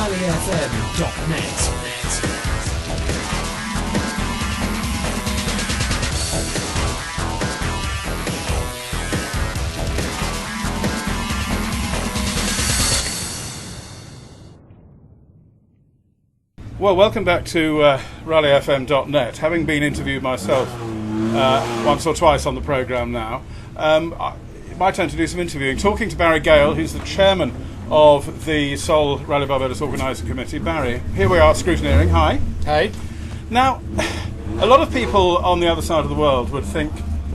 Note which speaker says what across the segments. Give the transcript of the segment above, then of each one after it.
Speaker 1: rallyfm.net.
Speaker 2: Well, welcome back to rallyfm.net. Having been interviewed myself once or twice on the programme now, my turn to do some interviewing. Talking to Barry Gale, who's the chairman of the Sol Rally Barbados Organising Committee. Barry, here we are, Scrutineering. Hi.
Speaker 3: Hey.
Speaker 2: Now, a lot of people on the other side of the world would think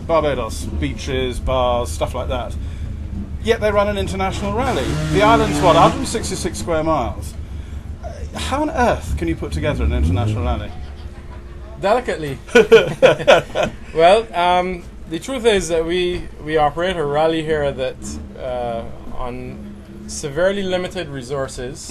Speaker 2: Barbados, beaches, bars, stuff like that. Yet they run an international rally. The island's, 166 square miles. How on earth can you put together an international rally?
Speaker 3: Delicately. Well, the truth is that we operate a rally here that on severely limited resources.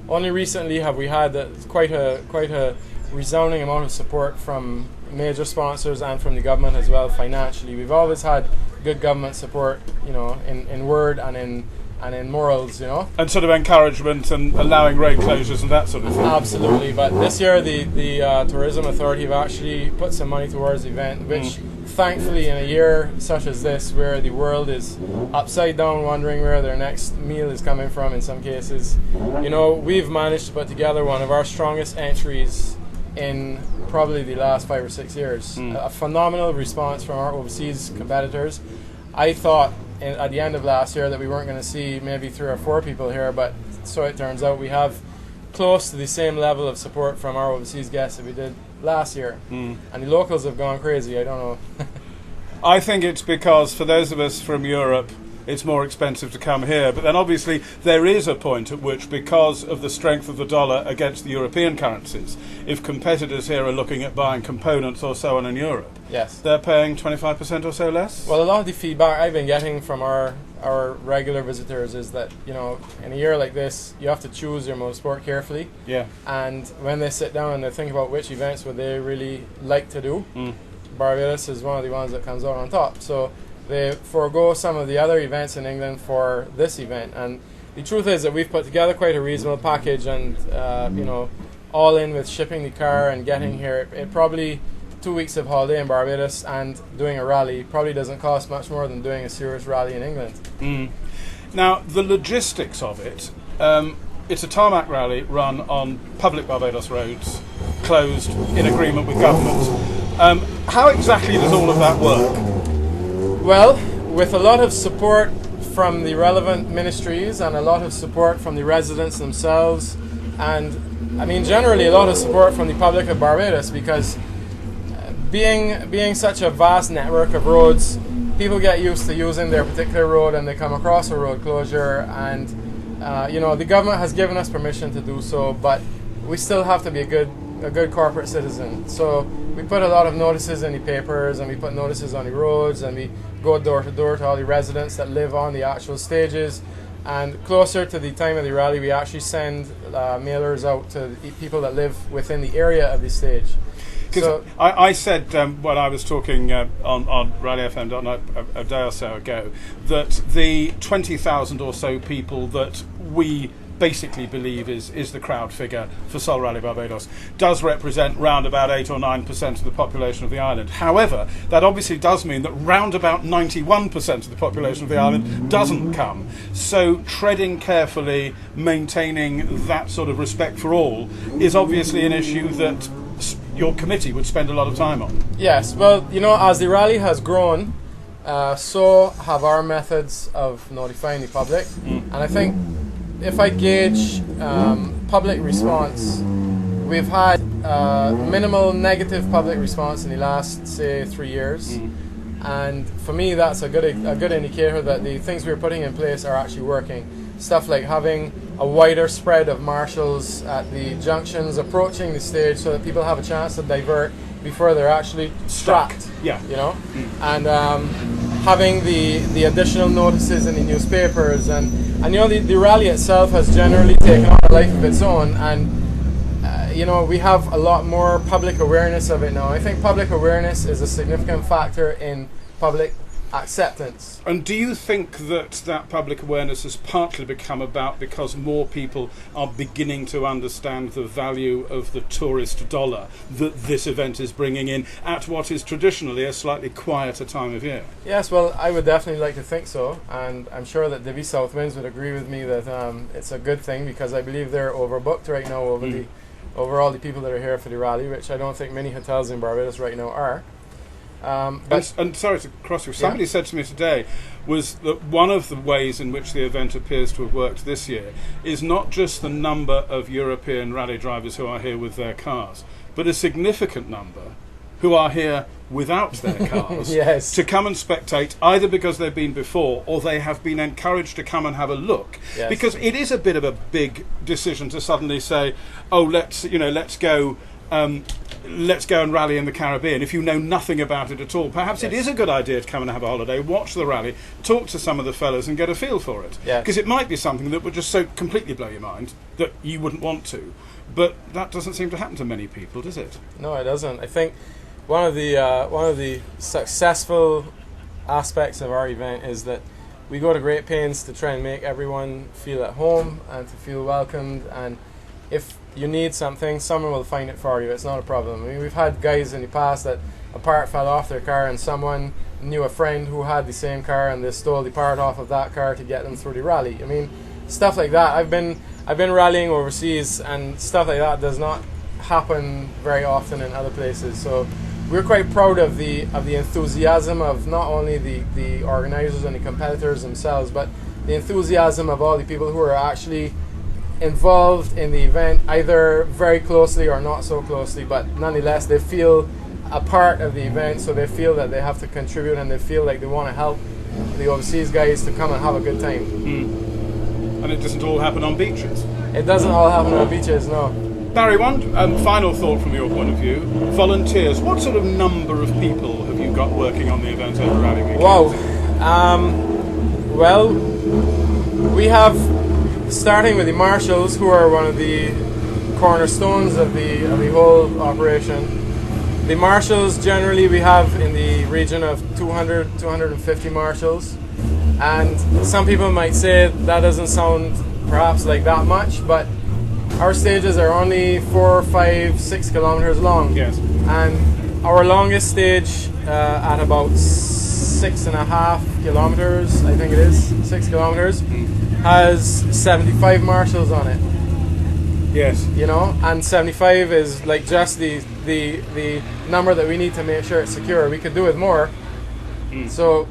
Speaker 3: Only recently have we had quite a resounding amount of support from major sponsors and from the government as well financially. We've always had good government support, in word and in morals,
Speaker 2: And sort of encouragement and allowing road closures and that sort of thing.
Speaker 3: Absolutely, but this year the Tourism Authority have actually put some money towards the event, which thankfully in a year such as this, where the world is upside down wondering where their next meal is coming from in some cases, we've managed to put together one of our strongest entries in probably the last 5 or 6 years. A phenomenal response from our overseas competitors. I thought at the end of last year that we weren't going to see maybe 3 or 4 people here, but so it turns out we have close to the same level of support from our overseas guests that we did last year. And the locals have gone crazy, I don't know.
Speaker 2: I think it's because for those of us from Europe, it's more expensive to come here. But then obviously there is a point at which, because of the strength of the dollar against the European currencies, if competitors here are looking at buying components or so on in Europe,
Speaker 3: yes,
Speaker 2: they're paying 25% or so less?
Speaker 3: Well, a lot of the feedback I've been getting from our regular visitors is that, in a year like this, you have to choose your motorsport carefully.
Speaker 2: Yeah.
Speaker 3: And when they sit down and they think about which events would they really like to do, Barbados is one of the ones that comes out on top. So they forego some of the other events in England for this event. And the truth is that we've put together quite a reasonable package, and all in with shipping the car and getting here, it probably 2 weeks of holiday in Barbados and doing a rally probably doesn't cost much more than doing a serious rally in England.
Speaker 2: Now, the logistics of it, it's a tarmac rally run on public Barbados roads, closed in agreement with government. How exactly does all of that work?
Speaker 3: Well, with a lot of support from the relevant ministries and a lot of support from the residents themselves, and generally a lot of support from the public of Barbados, because being such a vast network of roads, people get used to using their particular road and they come across a road closure, and the government has given us permission to do so, but we still have to be a good corporate citizen. So we put a lot of notices in the papers, and we put notices on the roads, and we go door to door to all the residents that live on the actual stages. And closer to the time of the rally, we actually send mailers out to the people that live within the area of the stage.
Speaker 2: Because I said when I was talking on rallyfm.net a day or so ago that the 20,000 or so people that we basically believe is the crowd figure for Sol Rally Barbados does represent round about 8 or 9% of the population of the island. However, that obviously does mean that round about 91% of the population of the island doesn't come. So treading carefully, maintaining that sort of respect for all is obviously an issue that your committee would spend a lot of time on.
Speaker 3: Yes, well, as the rally has grown, so have our methods of notifying the public. And I think if I gauge public response, we've had minimal negative public response in the last, say, 3 years. And for me, that's a good indicator that the things we're putting in place are actually working. Stuff like having a wider spread of marshals at the junctions approaching the stage so that people have a chance to divert before they're actually strapped.
Speaker 2: Yeah.
Speaker 3: And having the additional notices in the newspapers, and the rally itself has generally taken on a life of its own, and we have a lot more public awareness of it now. I think public awareness is a significant factor in public acceptance.
Speaker 2: And do you think that public awareness has partly become about because more people are beginning to understand the value of the tourist dollar that this event is bringing in at what is traditionally a slightly quieter time of year?
Speaker 3: Yes, well, I would definitely like to think so, and I'm sure that Divi South Winds would agree with me that it's a good thing, because I believe they're overbooked right now over all the people that are here for the rally, which I don't think many hotels in Barbados right now are.
Speaker 2: And sorry to cross you, somebody said to me today was that one of the ways in which the event appears to have worked this year is not just the number of European rally drivers who are here with their cars, but a significant number who are here without their cars
Speaker 3: yes.
Speaker 2: to come and spectate, either because they've been before or they have been encouraged to come and have a look.
Speaker 3: Yes.
Speaker 2: Because it is a bit of a big decision to suddenly say, oh, let's go and rally in the Caribbean if you know nothing about it at all. Perhaps it is a good idea to come and have a holiday, watch the rally, talk to some of the fellas and get a feel for it. Because it might be something that would just so completely blow your mind that you wouldn't want to. But that doesn't seem to happen to many people, does it?
Speaker 3: No, it doesn't. I think one of the successful aspects of our event is that we go to great pains to try and make everyone feel at home and to feel welcomed, and if you need something, someone will find it for you. It's not a problem. I mean, we've had guys in the past that a part fell off their car and someone knew a friend who had the same car and they stole the part off of that car to get them through the rally. I mean, stuff like that. I've been rallying overseas, and stuff like that does not happen very often in other places. So we're quite proud of the enthusiasm of not only the organisers and the competitors themselves, but the enthusiasm of all the people who are actually involved in the event, either very closely or not so closely, but nonetheless they feel a part of the event, so they feel that they have to contribute and they feel like they want to help the overseas guys to come and have a good time.
Speaker 2: And it doesn't all happen on beaches?
Speaker 3: It doesn't all happen on beaches, no.
Speaker 2: Barry, one final thought from your point of view. Volunteers, what sort of number of people have you got working on the event over Rally Weekend?
Speaker 3: Wow. Well, we have, starting with the marshals, who are one of the cornerstones of the whole operation. The marshals, generally we have in the region of 200, 250 marshals, and some people might say that doesn't sound perhaps like that much, but our stages are only 4, 5, 6 kilometers long.
Speaker 2: Yes.
Speaker 3: And our longest stage at about 6.5 kilometers, I think it is, 6 kilometers, has 75 marshals on it.
Speaker 2: Yes.
Speaker 3: You know, and 75 is like just the number that we need to make sure it's secure. We could do with more. So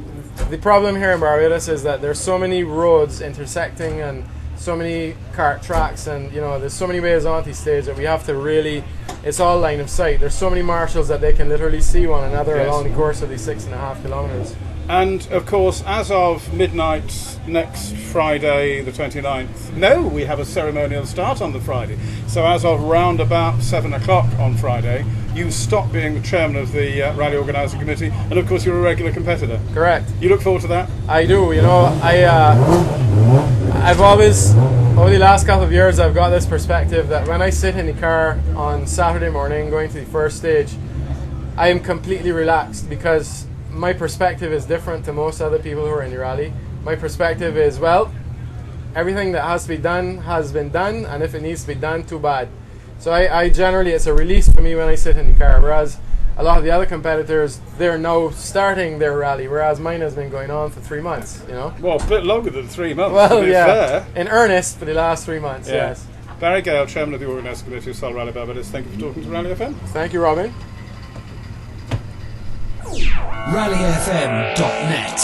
Speaker 3: the problem here in Barbados is that there's so many roads intersecting and so many cart tracks, and you know, there's so many ways onto stage that we have to really, it's all line of sight. There's so many marshals that they can literally see one another along the course of these 6.5 kilometers.
Speaker 2: And of course, as of midnight next Friday the 29th, no, we have a ceremonial start on the Friday. So as of round about 7 o'clock on Friday, you stop being the chairman of the Rally Organising Committee, and of course you're a regular competitor.
Speaker 3: Correct.
Speaker 2: You look forward to that?
Speaker 3: I do. You know, I've always, over the last couple of years, I've got this perspective that when I sit in the car on Saturday morning going to the first stage, I am completely relaxed, because my perspective is different to most other people who are in the rally. My perspective is, well, everything that has to be done has been done, and if it needs to be done, too bad. So I generally, it's a release for me when I sit in the car, whereas a lot of the other competitors, they're now starting their rally, whereas mine has been going on for 3 months, you know?
Speaker 2: Well, a bit longer than 3 months,
Speaker 3: well,
Speaker 2: to be fair.
Speaker 3: In earnest for the last 3 months,
Speaker 2: Yeah.
Speaker 3: yes.
Speaker 2: Barry Gale, chairman of the Organising Committee of Sol Rally Barbados, thank you for talking to Rally FM.
Speaker 3: Thank you, Robin.
Speaker 1: RallyFM.net